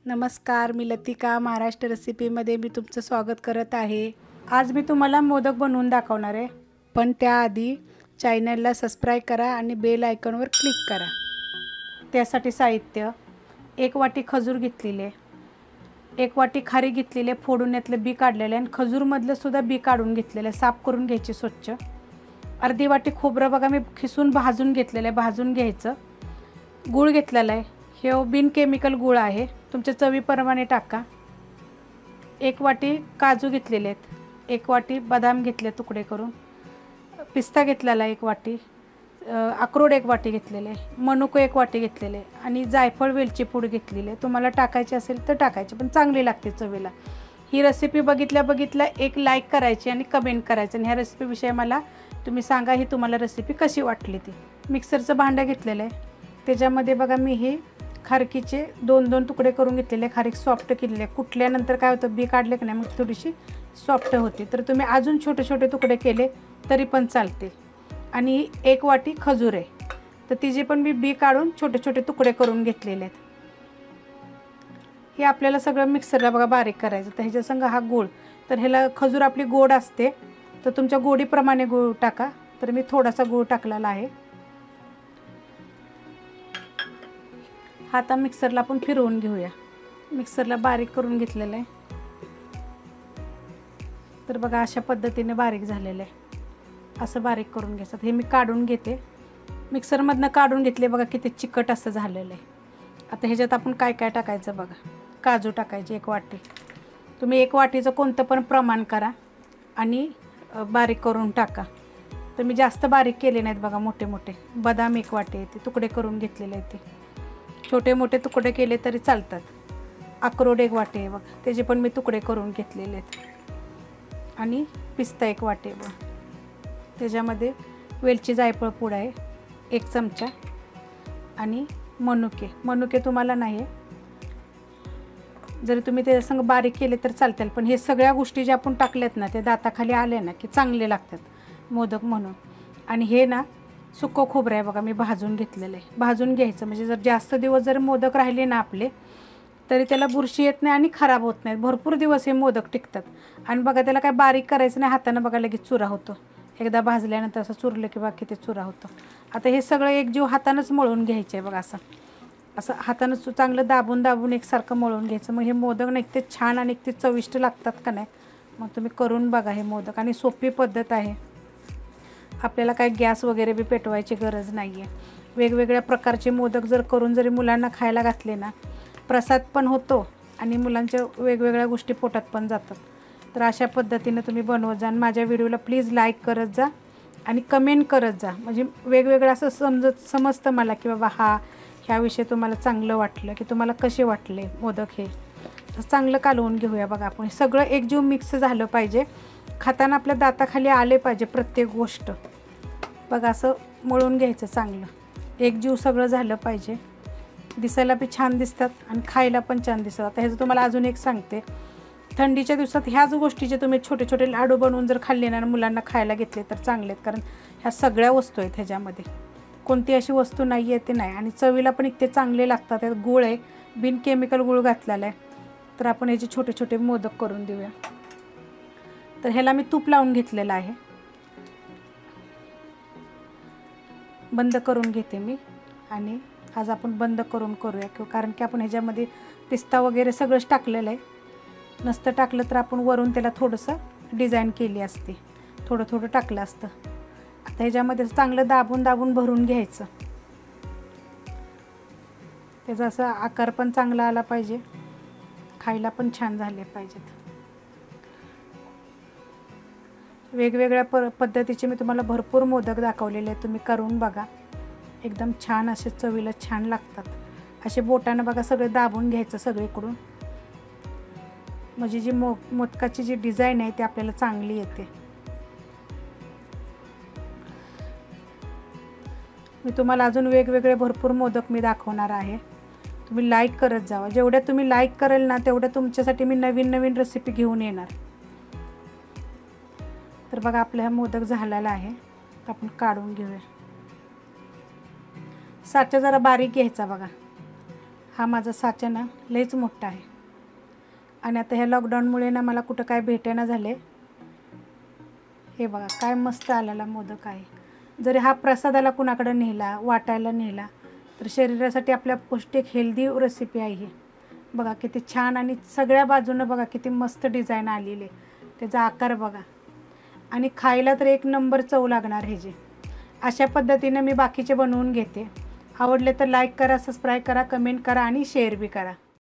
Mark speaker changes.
Speaker 1: नमस्कार, मी लतिका महाराष्ट्र रेसिपीमध्ये मी तुमचं स्वागत करत आहे। आज मी तुम्हाला मोदक बनवून दाखवणार आहे, पण त्याआधी चॅनलला सबस्क्राइब करा आणि बेल आयकॉनवर क्लिक करा। त्यासाठी साहित्य: 1 वाटी खजूर घेतलेले, 1 वाटी खारी घेतलेले, फोडून यातले बी काढलेले आणि खजूरमधलं सुद्धा बी काढून घेतलेले, साफ करून घ्यायचे स्वच्छ। अर्धी वाटी खोबरं बघा मी खिसून भाजून घेतलेलं आहे, भाजून घ्यायचं। गूळ घेतलेला आहे, हे बिन केमिकल गूळ आहे, तुमच्या चवीप्रमाणे टाका। 1 वाटी काजू घेतलेले आहेत, 1 वाटी बदाम घेतले तुकडे करून, पिस्ता घेतलेला 1 वाटी, अक्रोड 1 वाटी घेतलेले, मनुको 1 वाटी घेतलेले आणि जायफळ वेलची पूड घेतलेली आहे। तुम्हाला टाकायची असेल तर टाकायची, पण चांगली लागते चवीला। ही रेसिपी बघितल्या एक लाईक करायची आणि कमेंट करायचं आणि ह्या रेसिपीविषयी मला तुम्ही सांगा ही तुम्हाला रेसिपी कशी वाटली ती। मिक्सरचं भांडं घेतलेलं आहे, त्याच्यामध्ये बघा मी हे खारकीचे 2 तुकडे करून घेतलेले, खारीक सॉफ्ट केलेले। कुटल्यानंतर काय होतं, बी काढले की नाही मग थोडीशी सॉफ्ट होते, तर तुम्ही अजून छोटे छोटे तुकडे केले तरी पण चालते। आणि 1 वाटी खजूर आहे, तर तिचे पण मी बी काढून छोटे छोटे तुकडे करून घेतलेले आहेत। हे आपल्याला सगळं मिक्सरला बघा बारीक करायचं। तर ह्याच्या संग हा गूळ, तर ह्याला खजूर आपली गोड असते, तर तुमच्या गोडीप्रमाणे गूळ टाका। तर मी थोडासा गूळ टाकलेला आहे। हा आता मिक्सरला आपण फिरवून घेऊया, मिक्सरला बारीक करून घेतलेलं आहे। तर बघा अशा पद्धतीने बारीक झालेलं आहे, असं बारीक करून घ्यायचं। हे मी काढून घेते, मिक्सरमधनं काढून घेतले बघा, किती चिकट असं झालेलं आहे। आता ह्याच्यात आपण काय काय टाकायचं बघा। काजू टाकायचे 1 वाटी, तुम्ही 1 वाटीचं कोणतं पण प्रमाण करा आणि बारीक करून टाका। तर मी जास्त बारीक केले नाहीत बघा, मोठे मोठे। बदाम 1 वाटी ते तुकडे करून घेतलेले आहेत, ते छोटे मोठे तुकडे केले तरी चालतात। अक्रोड 1 वाटी आहे बघा, त्याचे पण मी तुकडे करून घेतलेले आहेत। आणि पिस्ता 1 वाटी बघा, त्याच्यामध्ये वेलची जायफळ पूड आहे 1 चमचा आणि मनुके तुम्हाला नाही, जरी तुम्ही त्याच्यासंग बारीक केले तर चालतील, पण हे सगळ्या गोष्टी ज्या आपण टाकल्यात ना ते दाताखाली आले ना की चांगले लागतात मोदक म्हणून। आणि हे ना सुकं खोबरं आहे बघा, मी भाजून घेतलेलं आहे। भाजून घ्यायचं म्हणजे जर जास्त दिवस जर मोदक राहिले ना आपले तरी त्याला बुरशी येत नाही आणि खराब होत नाहीत, भरपूर दिवस हे मोदक टिकतात। आणि बघा त्याला काय बारीक करायचं नाही, हाताने बघा लगेच चुरा होतो, एकदा भाजल्यानंतर असं चुरलं की बाकी ते चुरा होतं। आता हे सगळं एकजीव हातानंच मळून घ्यायचं आहे बघा, असं हातानं चांगलं दाबून एकसारखं मळून घ्यायचं। मग हे मोदक ना इतके छान आणि इतके चविष्ट लागतात का नाही, मग तुम्ही करून बघा हे मोदक। आणि सोपी पद्धत आहे, आपल्याला काय गॅस वगैरे बी पेटवायची गरज नाही आहे। वेगवेगळ्या प्रकारचे मोदक जर करून जरी मुलांना खायला घातले ना, प्रसाद पण होतो आणि मुलांच्या वेगवेगळ्या गोष्टी पोटात पण जातात। तर अशा पद्धतीने तुम्ही बनवत जा आणि माझ्या व्हिडिओला प्लीज लाईक करत जा आणि कमेंट करत जा, म्हणजे वेगवेगळं असं समजतं मला की बाबा ह्याविषयी तुम्हाला चांगलं वाटलं की तुम्हाला कसे वाटले मोदक। हे चांगलं कालवून घेऊया बघा आपण, सगळं एकजीव मिक्स झालं पाहिजे, खाताना आपल्या दाताखाली आले पाहिजे प्रत्येक गोष्ट बघा। असं मळून घ्यायचं चांगलं, एकजीव सगळं झालं पाहिजे, दिसायला बी छान दिसतात आणि खायला पण छान दिसतात। आता ह्याचं तुम्हाला अजून एक सांगते, थंडीच्या दिवसात ह्याच गोष्टीचे तुम्ही छोटे छोटे लाडू बनवून जर खाल्ले ना मुलांना खायला घेतले तर चांगले आहेत, कारण ह्या सगळ्या वस्तू आहेत ह्याच्यामध्ये, कोणती अशी वस्तू नाही आहे ते नाही। आणि चवीला पण इतके चांगले लागतात। त्यात गूळ आहे, बिन केमिकल गूळ घातलेला आहे, तर आपण ह्याचे छोटे छोटे मोदक करून देऊया। तर ह्याला मी तूप लावून घेतलेलं आहे, बंद करून घेते मी। आणि आज आपण बंद करून करूया, कारण की आपण ह्याच्यामध्ये पिस्ता वगैरे सगळंच टाकलेलं आहे, नसतं टाकलं तर आपण वरून त्याला थोडंसं डिझाईन केली असते, थोडं थोडं टाकलं असतं। आता ह्याच्यामध्ये चांगलं दाबून भरून घ्यायचं, त्याचा असा आकार पण चांगला आला पाहिजे, खायला पण छान झाले पाहिजेत। वेगवेगळ्या पद्धतीचे मी तुम्हाला भरपूर मोदक दाखवलेले आहेत, तुम्ही करून बघा, एकदम छान असे चवीला छान लागतात। असे बोटानं बघा सगळे दाबून घ्यायचं सगळीकडून, म्हणजे जी मोदकाची जी डिझाईन आहे ती आपल्याला चांगली येते। मी तुम्हाला अजून वेगवेगळे भरपूर मोदक मी दाखवणार आहे, तुम्ही लाईक करत जावा। जेवढ्या तुम्ही लाईक कराल ना तेवढ्या तुमच्यासाठी मी नवीन नवीन रेसिपी घेऊन येणार। तर बघा आपला हा मोदक झालेला आहे, तर आपण काढून घेऊया। साचा जरा बारीक घ्यायचा बघा, हा माझा साचा ना लयच मोठा आहे आणि आता ह्या लॉकडाऊनमुळे ना मला कुठं काय भेटेना झाले. हे बघा काय मस्त आलेला मोदक आहे. जरी हा प्रसादाला कुणाकडे नेला, वाटायला नेला, तर शरीरासाठी आपल्या पौष्टिक हेल्दी रेसिपी आहे ही. बघा किती छान आणि सगळ्या बाजूनं बघा किती मस्त डिझाईन आलेली आहे. त्याचा आकार बघा आणि खायला तर एक नंबर चव लागणार हे जे. अशा पद्धतीने मी बाकीचे बनवून घेते. आवडले तर लाईक करा, सबस्क्राईब करा, कमेंट करा आणि शेअर बी करा.